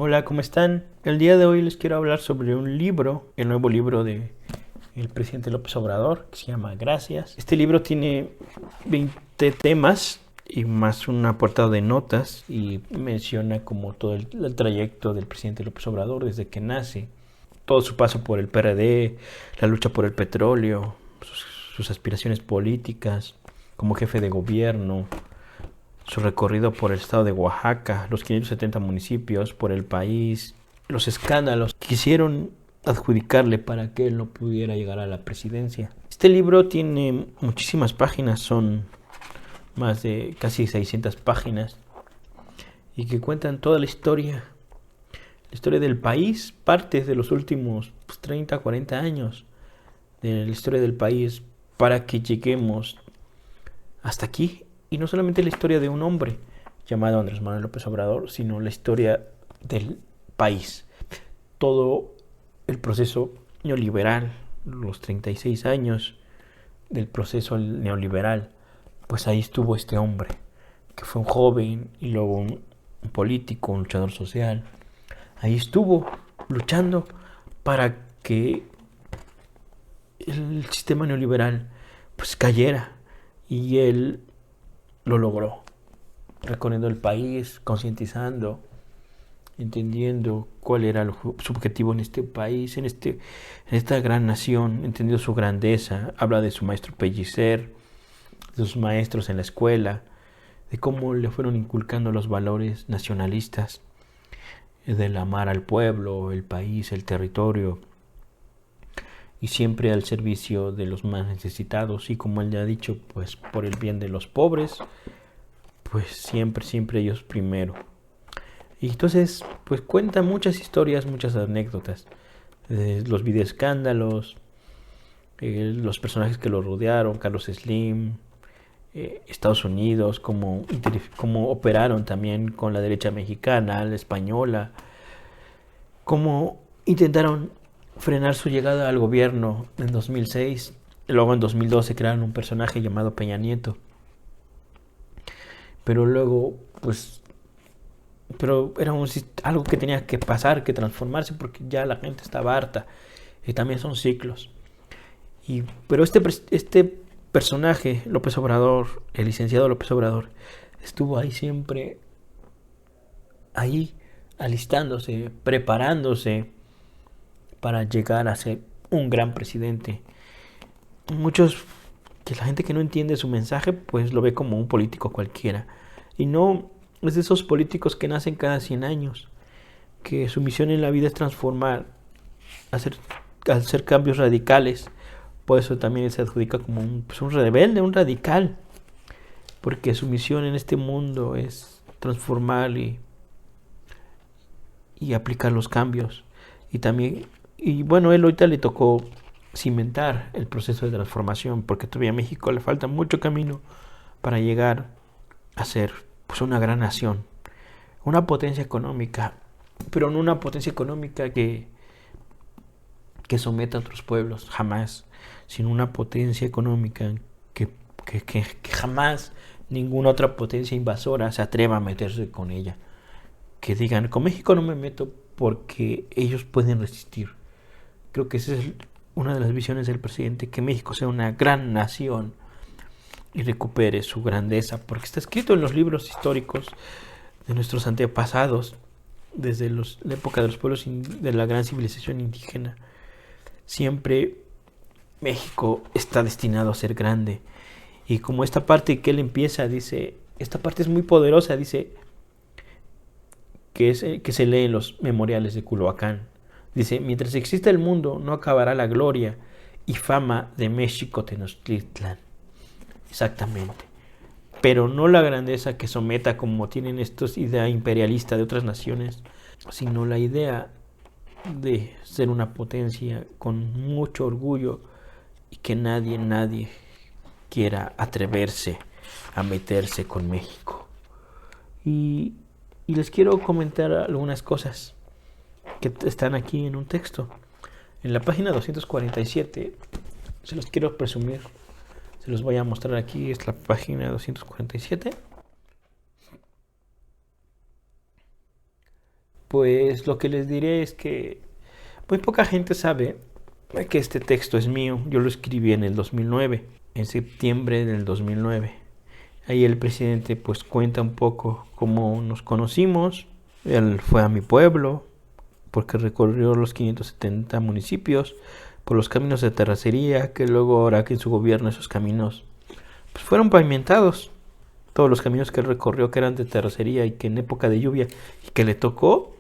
Hola, ¿cómo están? El día de hoy les quiero hablar sobre un libro, el nuevo libro de el presidente López Obrador, que se llama Gracias. Este libro tiene 20 temas y más un apartado de notas y menciona como todo el trayecto del presidente López Obrador desde que nace, todo su paso por el PRD, la lucha por el petróleo, sus aspiraciones políticas como jefe de gobierno, su recorrido por el estado de Oaxaca, los 570 municipios, por el país, los escándalos que quisieron adjudicarle para que él no pudiera llegar a la presidencia. Este libro tiene muchísimas páginas, son más de casi 600 páginas y que cuentan toda la historia del país, partes de los últimos 30, 40 años de la historia del país para que lleguemos hasta aquí. Y no solamente la historia de un hombre llamado Andrés Manuel López Obrador, sino la historia del país. Todo el proceso neoliberal, los 36 años del proceso neoliberal, pues ahí estuvo este hombre, que fue un joven y luego un político, un luchador social. Ahí estuvo luchando para que el sistema neoliberal pues cayera, y él lo logró, recorriendo el país, concientizando, entendiendo cuál era su objetivo en este país, en esta gran nación, entendiendo su grandeza. Habla de su maestro Pellicer, de sus maestros en la escuela, de cómo le fueron inculcando los valores nacionalistas, del amar al pueblo, el país, el territorio, y siempre al servicio de los más necesitados. Y como él ya ha dicho, pues por el bien de los pobres, pues siempre ellos primero. Y entonces, pues cuenta muchas historias, muchas anécdotas, los videoescándalos, los personajes que lo rodearon, Carlos Slim, Estados Unidos, cómo operaron también con la derecha mexicana, la española, cómo intentaron frenar su llegada al gobierno en 2006. Luego en 2012 crearon un personaje llamado Peña Nieto. Pero luego, pues, era algo que tenía que pasar, que transformarse, porque ya la gente estaba harta. Y también son ciclos. Pero este personaje, López Obrador, el licenciado López Obrador, estuvo ahí siempre, ahí alistándose, preparándose para llegar a ser un gran presidente. Que la gente que no entiende su mensaje, pues lo ve como un político cualquiera. Y no es de esos políticos que nacen cada 100 años, que su misión en la vida es transformar, hacer cambios radicales. Por eso también se adjudica como un rebelde, un radical, porque su misión en este mundo es transformar y aplicar los cambios. Y bueno, él ahorita le tocó cimentar el proceso de transformación, porque todavía a México le falta mucho camino para llegar a ser pues una gran nación, una potencia económica, pero no una potencia económica que someta a otros pueblos, jamás, sino una potencia económica que jamás ninguna otra potencia invasora se atreva a meterse con ella. Que digan, con México no me meto porque ellos pueden resistir. Creo que esa es una de las visiones del presidente, que México sea una gran nación y recupere su grandeza, porque está escrito en los libros históricos de nuestros antepasados, desde la época de los pueblos de la gran civilización indígena. Siempre México está destinado a ser grande. Y como esta parte que él empieza, dice, esta parte es muy poderosa, dice, que se lee en los memoriales de Culhuacán. Dice, mientras exista el mundo, no acabará la gloria y fama de México Tenochtitlan. Exactamente. Pero no la grandeza que someta, como tienen estos idea imperialista de otras naciones, sino la idea de ser una potencia con mucho orgullo y que nadie quiera atreverse a meterse con México. Y les quiero comentar algunas cosas que están aquí en un texto. En la página 247, se los quiero presumir, se los voy a mostrar aquí, es la página 247. Pues lo que les diré es que muy poca gente sabe que este texto es mío. Yo lo escribí en el 2009, en septiembre del 2009. Ahí el presidente pues cuenta un poco cómo nos conocimos. Él fue a mi pueblo porque recorrió los 570 municipios por los caminos de terracería, que luego ahora que en su gobierno esos caminos pues fueron pavimentados. Todos los caminos que él recorrió que eran de terracería y que en época de lluvia y que le tocó,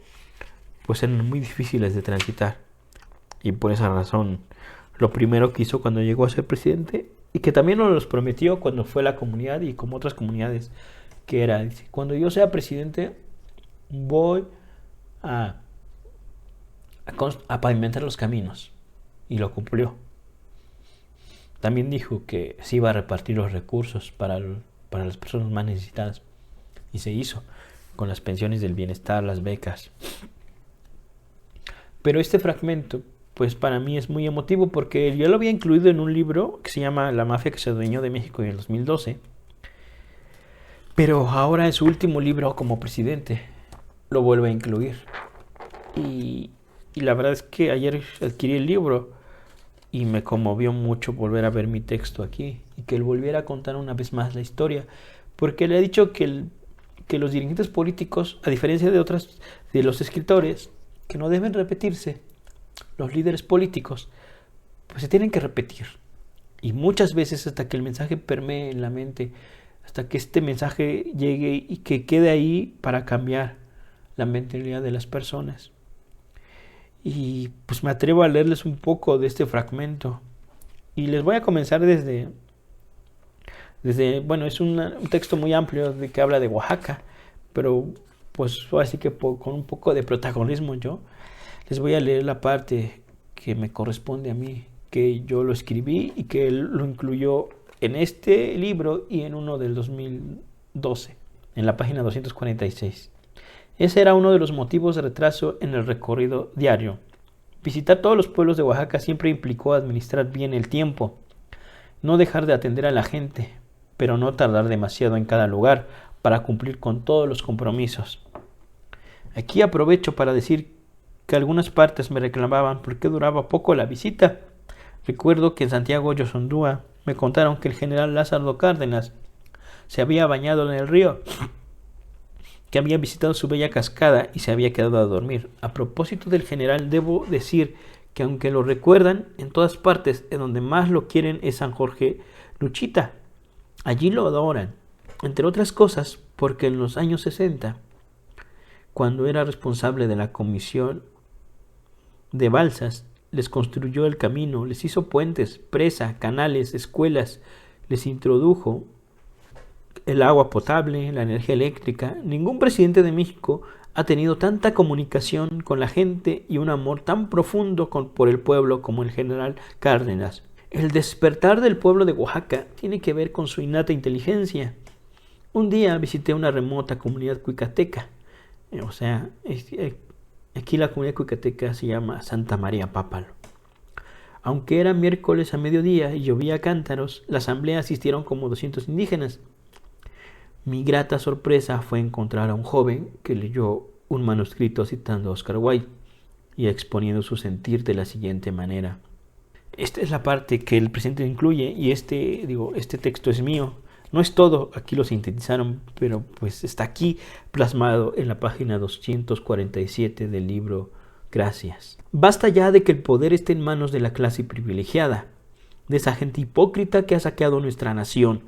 pues eran muy difíciles de transitar. Y por esa razón, lo primero que hizo cuando llegó a ser presidente, y que también nos los prometió cuando fue a la comunidad y como otras comunidades, que era, dice, cuando yo sea presidente, voy a pavimentar los caminos. Y lo cumplió. También dijo que se iba a repartir los recursos para las personas más necesitadas. Y se hizo, con las pensiones del bienestar, las becas. Pero este fragmento, pues para mí es muy emotivo porque yo lo había incluido en un libro que se llama La mafia que se adueñó de México en el 2012. Pero ahora en su último libro como presidente lo vuelve a incluir. Y la verdad es que ayer adquirí el libro y me conmovió mucho volver a ver mi texto aquí y que él volviera a contar una vez más la historia. Porque le ha dicho que los dirigentes políticos, a diferencia de los escritores, que no deben repetirse, los líderes políticos, pues se tienen que repetir. Y muchas veces hasta que el mensaje permee en la mente, hasta que este mensaje llegue y que quede ahí para cambiar la mentalidad de las personas. Y pues me atrevo a leerles un poco de este fragmento. Y les voy a comenzar desde bueno, es un texto muy amplio de que habla de Oaxaca, pero pues así que con un poco de protagonismo yo les voy a leer la parte que me corresponde a mí, que yo lo escribí y que él lo incluyó en este libro y en uno del 2012, en la página 246. Ese era uno de los motivos de retraso en el recorrido diario. Visitar todos los pueblos de Oaxaca siempre implicó administrar bien el tiempo, no dejar de atender a la gente, pero no tardar demasiado en cada lugar para cumplir con todos los compromisos. Aquí aprovecho para decir que algunas partes me reclamaban por qué duraba poco la visita. Recuerdo que en Santiago Yoshondúa me contaron que el general Lázaro Cárdenas se había bañado en el río, que había visitado su bella cascada y se había quedado a dormir. A propósito del general, debo decir que aunque lo recuerdan, en todas partes en donde más lo quieren es San Jorge Luchita. Allí lo adoran, entre otras cosas porque en los años 60, cuando era responsable de la comisión de balsas, les construyó el camino, les hizo puentes, presa, canales, escuelas, les introdujo el agua potable, la energía eléctrica. Ningún presidente de México ha tenido tanta comunicación con la gente y un amor tan profundo por el pueblo como el general Cárdenas. El despertar del pueblo de Oaxaca tiene que ver con su innata inteligencia. Un día visité una remota comunidad cuicateca. Aquí la comunidad cuicateca se llama Santa María Pápalo. Aunque era miércoles a mediodía y llovía a cántaros, la asamblea asistieron como 200 indígenas. Mi grata sorpresa fue encontrar a un joven que leyó un manuscrito citando a Oscar Wilde y exponiendo su sentir de la siguiente manera. Esta es la parte que el presidente incluye y este texto es mío. No es todo, aquí lo sintetizaron, pero pues está aquí plasmado en la página 247 del libro Gracias. Basta ya de que el poder esté en manos de la clase privilegiada, de esa gente hipócrita que ha saqueado nuestra nación,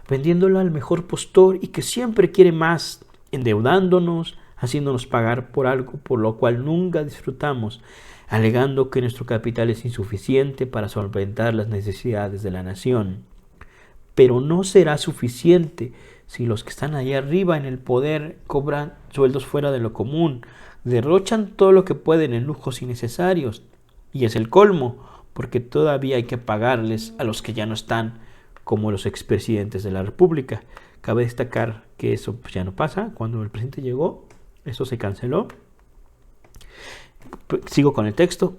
vendiéndola al mejor postor y que siempre quiere más, endeudándonos, haciéndonos pagar por algo por lo cual nunca disfrutamos, alegando que nuestro capital es insuficiente para solventar las necesidades de la nación. Pero no será suficiente si los que están allá arriba en el poder cobran sueldos fuera de lo común, derrochan todo lo que pueden en lujos innecesarios. Y es el colmo, porque todavía hay que pagarles a los que ya no están, como los expresidentes de la República. Cabe destacar que eso pues ya no pasa. Cuando el presidente llegó, eso se canceló. Sigo con el texto.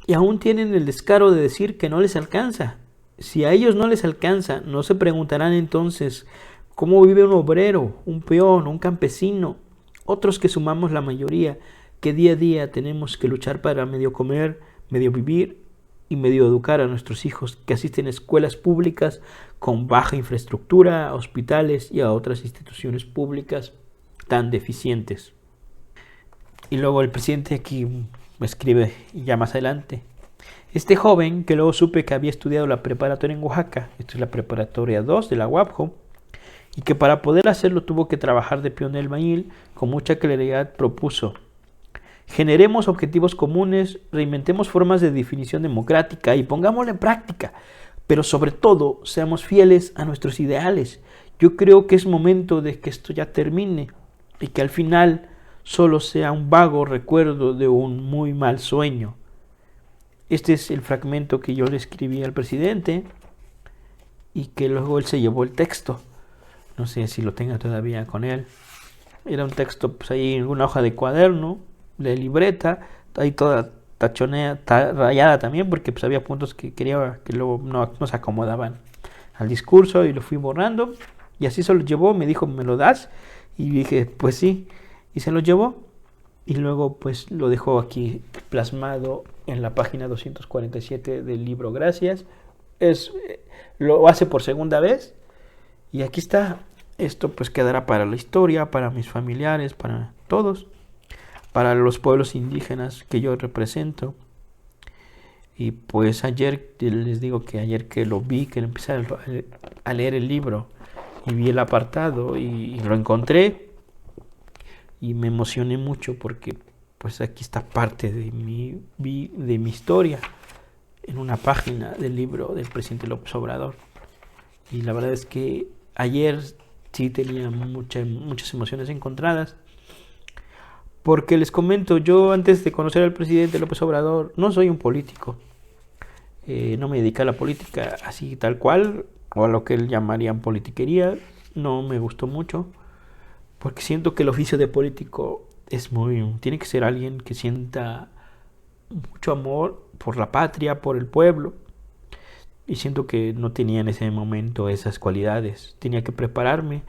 Y aún tienen el descaro de decir que no les alcanza. Si a ellos no les alcanza, no se preguntarán entonces cómo vive un obrero, un peón, un campesino, otros que sumamos la mayoría, que día a día tenemos que luchar para medio comer, medio vivir y medio educar a nuestros hijos que asisten a escuelas públicas con baja infraestructura, a hospitales y a otras instituciones públicas tan deficientes. Y luego el presidente aquí me escribe ya más adelante: este joven, que luego supe que había estudiado la preparatoria en Oaxaca, esto es la preparatoria 2 de la UAPJO, y que para poder hacerlo tuvo que trabajar de peón del albañil, con mucha claridad propuso: generemos objetivos comunes, reinventemos formas de definición democrática y pongámosla en práctica, pero sobre todo seamos fieles a nuestros ideales. Yo creo que es momento de que esto ya termine y que al final solo sea un vago recuerdo de un muy mal sueño. Este es el fragmento que yo le escribí al presidente y que luego él se llevó el texto. No sé si lo tenga todavía con él. Era un texto pues ahí en una hoja de cuaderno, de libreta, ahí toda rayada también, porque pues había puntos que quería que luego no se acomodaban al discurso, y lo fui borrando, y así se lo llevó. Me dijo: ¿me lo das? Y dije: pues sí, y se lo llevó, y luego pues lo dejó aquí plasmado en la página 247 del libro Gracias. Lo hace por segunda vez, y aquí está. Esto pues quedará para la historia, para mis familiares, para todos, para los pueblos indígenas que yo represento. Y pues ayer, les digo que ayer que lo vi, que empecé a leer el libro y vi el apartado y lo encontré, y me emocioné mucho porque pues aquí está parte de mi historia en una página del libro del presidente López Obrador. Y la verdad es que ayer sí tenía muchas emociones encontradas, porque les comento, yo antes de conocer al presidente López Obrador no soy un político, no me dediqué a la política así tal cual, o a lo que él llamarían politiquería. No me gustó mucho, porque siento que el oficio de político tiene que ser alguien que sienta mucho amor por la patria, por el pueblo, y siento que no tenía en ese momento esas cualidades. Tenía que prepararme,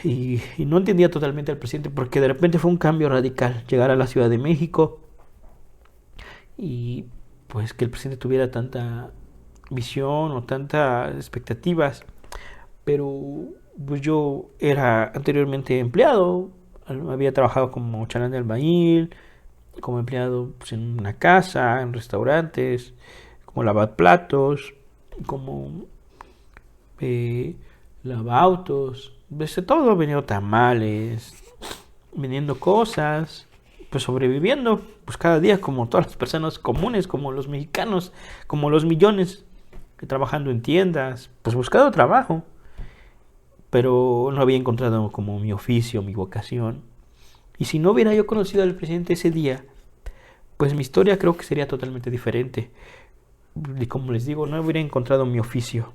y no entendía totalmente al presidente, porque de repente fue un cambio radical llegar a la Ciudad de México y pues que el presidente tuviera tanta visión o tantas expectativas. Pero pues yo era anteriormente empleado, había trabajado como chalán de albañil, como empleado pues, en una casa, en restaurantes, como lavaplatos, como lavautos, desde todo, vendiendo tamales, vendiendo cosas, pues sobreviviendo, pues cada día como todas las personas comunes, como los mexicanos, como los millones, trabajando en tiendas, pues buscando trabajo, pero no había encontrado como mi oficio, mi vocación. Y si no hubiera yo conocido al presidente ese día, pues mi historia creo que sería totalmente diferente. Y como les digo, no hubiera encontrado mi oficio.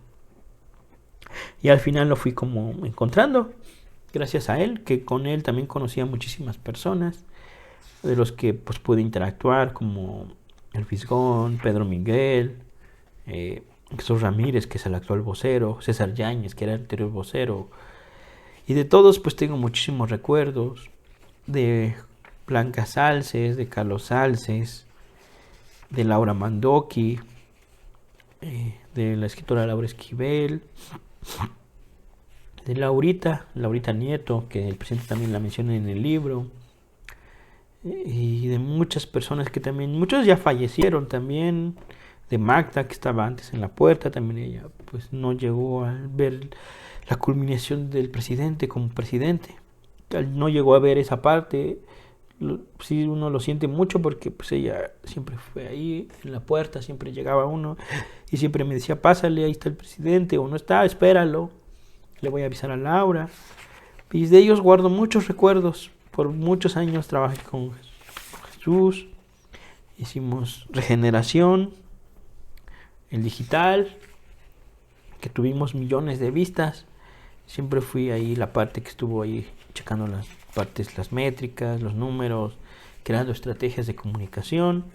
Y al final lo fui como encontrando, gracias a él, que con él también conocí a muchísimas personas, de los que pues pude interactuar, como el Fisgón, Pedro Miguel, Jesús Ramírez, que es el actual vocero, César Yáñez, que era el anterior vocero. Y de todos pues tengo muchísimos recuerdos, de Blanca Salces, de Carlos Salces, de Laura Mandoki, de la escritora Laura Esquivel, de Laurita Nieto, que el presidente también la menciona en el libro, y de muchas personas que también, muchos ya fallecieron también, de Magda, que estaba antes en la puerta, también ella pues no llegó a ver la culminación del presidente como presidente, no llegó a ver esa parte. Sí, uno lo siente mucho, porque pues ella siempre fue ahí en la puerta, siempre llegaba uno y siempre me decía: pásale, ahí está el presidente, o no está, espéralo, le voy a avisar a Laura. Y de ellos guardo muchos recuerdos. Por muchos años trabajé con Jesús, hicimos Regeneración, el digital, que tuvimos millones de vistas. Siempre fui ahí la parte que estuvo ahí checando las partes, las métricas, los números, creando estrategias de comunicación,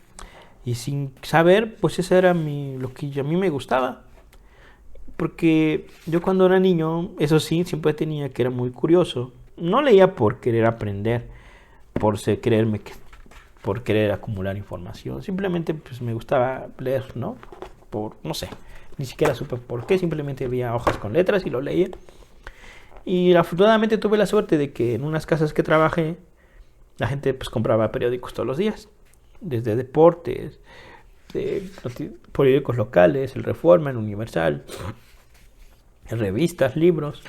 y sin saber, pues eso era lo que a mí me gustaba, porque yo cuando era niño, eso sí, siempre tenía que era muy curioso. No leía por querer aprender, por querer acumular información. Simplemente pues me gustaba leer, ¿no? No sé, ni siquiera supe por qué, simplemente había hojas con letras y lo leía. Y afortunadamente tuve la suerte de que en unas casas que trabajé, la gente pues compraba periódicos todos los días, desde deportes, de periódicos locales, el Reforma, el Universal, revistas, libros.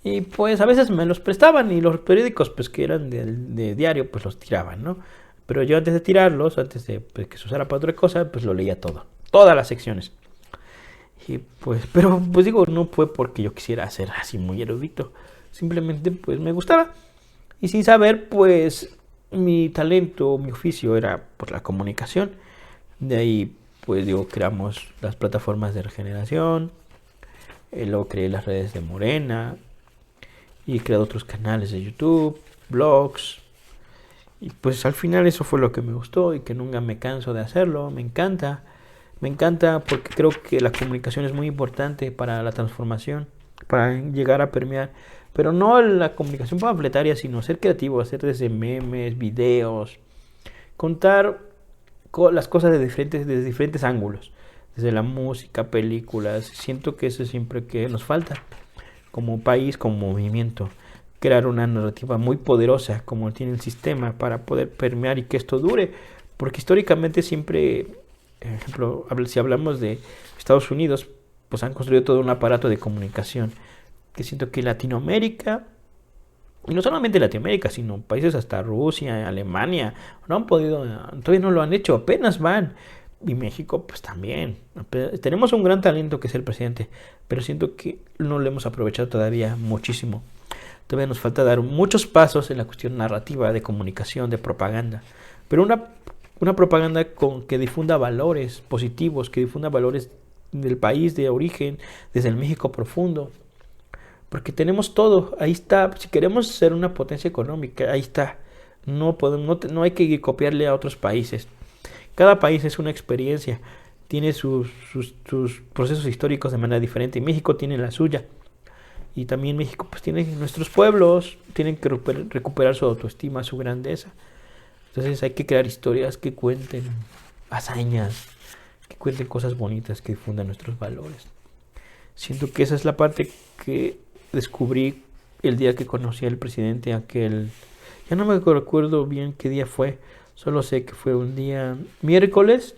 Y pues a veces me los prestaban y los periódicos pues que eran de diario pues los tiraban, ¿no? Pero yo antes de tirarlos, antes de pues, que se usara para otra cosa, pues lo leía todo, todas las secciones. Y pues, pero pues digo, no fue porque yo quisiera ser así muy erudito, simplemente pues me gustaba. Y sin saber pues mi talento, mi oficio era pues la comunicación. De ahí pues digo, creamos las plataformas de regeneración, luego creé las redes de Morena y creé otros canales de YouTube, blogs. Y pues al final eso fue lo que me gustó y que nunca me canso de hacerlo. Me encanta porque creo que la comunicación es muy importante para la transformación, para llegar a permear. Pero no la comunicación pamfletaria, sino ser creativo, hacer desde memes, videos, contar las cosas desde diferentes ángulos, desde la música, películas. Siento que eso es siempre que nos falta como país, como movimiento. Crear una narrativa muy poderosa como tiene el sistema para poder permear y que esto dure. Porque históricamente siempre, por ejemplo, si hablamos de Estados Unidos, pues han construido todo un aparato de comunicación. Que siento que Latinoamérica, y no solamente Latinoamérica, sino países hasta Rusia, Alemania, no han podido, todavía no lo han hecho, apenas van. Y México, pues también. Tenemos un gran talento que es el presidente, pero siento que no lo hemos aprovechado todavía muchísimo. Todavía nos falta dar muchos pasos en la cuestión narrativa, de comunicación, de propaganda. Pero una propaganda que difunda valores positivos, que difunda valores del país de origen, desde el México profundo. Porque tenemos todo, ahí está. Si queremos ser una potencia económica, ahí está. No hay que copiarle a otros países. Cada país es una experiencia, tiene sus procesos históricos de manera diferente. Y México tiene la suya. Y también México pues tiene nuestros pueblos, tienen que recuperar su autoestima, su grandeza. Entonces hay que crear historias que cuenten hazañas, que cuenten cosas bonitas, que difundan nuestros valores. Siento que esa es la parte que descubrí el día que conocí al presidente, ya no me recuerdo bien qué día fue, solo sé que fue un día miércoles,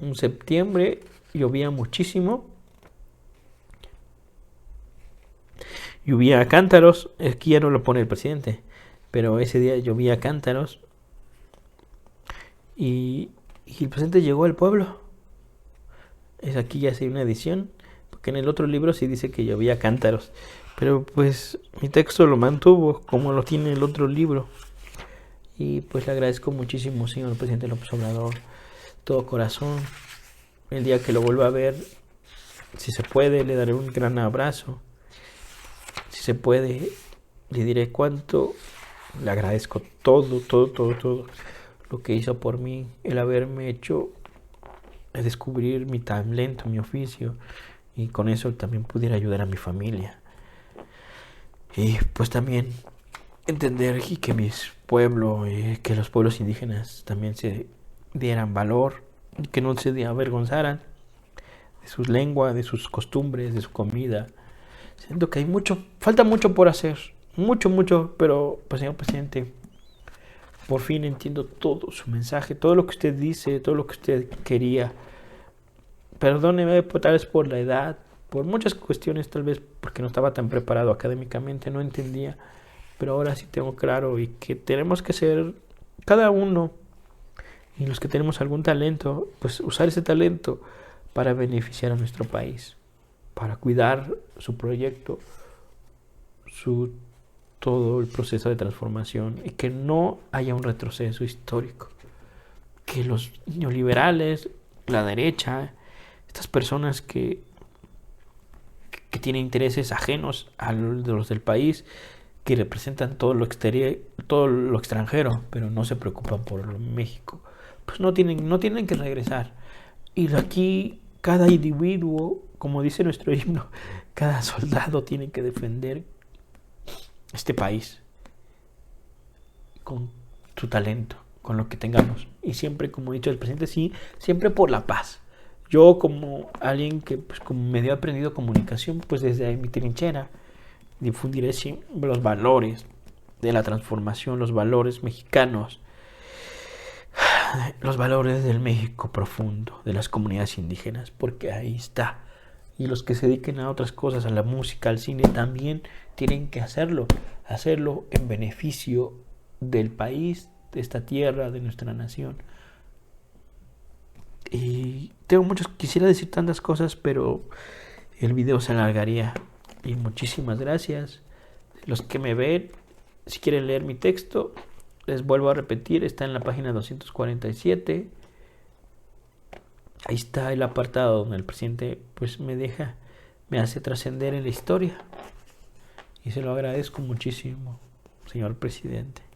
en septiembre, llovía muchísimo. Llovía a cántaros, aquí ya no lo pone el presidente, pero ese día llovía a cántaros y el presidente llegó al pueblo. Aquí ya hay una edición, porque en el otro libro sí dice que llovía a cántaros, pero pues mi texto lo mantuvo como lo tiene el otro libro. Y pues le agradezco muchísimo, señor presidente López Obrador, todo corazón. El día que lo vuelva a ver, si se puede, le daré un gran abrazo. Si se puede, le diré cuánto le agradezco todo lo que hizo por mí, el haberme hecho descubrir mi talento, mi oficio, y con eso también pudiera ayudar a mi familia. Y pues también entender y que mis pueblos, que los pueblos indígenas también se dieran valor, y que no se avergonzaran de sus lenguas, de sus costumbres, de su comida. Siento que falta mucho por hacer, mucho, pero pues señor presidente, por fin entiendo todo su mensaje, todo lo que usted dice, todo lo que usted quería. Perdóneme tal vez por la edad, por muchas cuestiones, tal vez porque no estaba tan preparado académicamente, no entendía, pero ahora sí tengo claro y que tenemos que ser cada uno, y los que tenemos algún talento, pues usar ese talento para beneficiar a nuestro país, para cuidar su proyecto, todo el proceso de transformación, y que no haya un retroceso histórico, que los neoliberales, la derecha, estas personas que tienen intereses ajenos a los del país, que representan todo lo exterior, todo lo extranjero, pero no se preocupan por México, pues no tienen que regresar. Y aquí cada individuo, como dice nuestro himno, cada soldado tiene que defender este país con tu talento, con lo que tengamos. Y siempre, como ha dicho el presidente, sí, siempre por la paz. Yo, como alguien que pues, como medio aprendido comunicación, pues desde mi trinchera difundiré los valores de la transformación, los valores mexicanos, los valores del México profundo, de las comunidades indígenas, porque ahí está. Y los que se dediquen a otras cosas, a la música, al cine, también tienen que hacerlo en beneficio del país, de esta tierra, de nuestra nación. Y quisiera decir tantas cosas, pero el video se alargaría. Y muchísimas gracias. Los que me ven, si quieren leer mi texto, les vuelvo a repetir, está en la página 247. Ahí está el apartado donde el presidente pues me hace trascender en la historia. Y se lo agradezco muchísimo, señor presidente.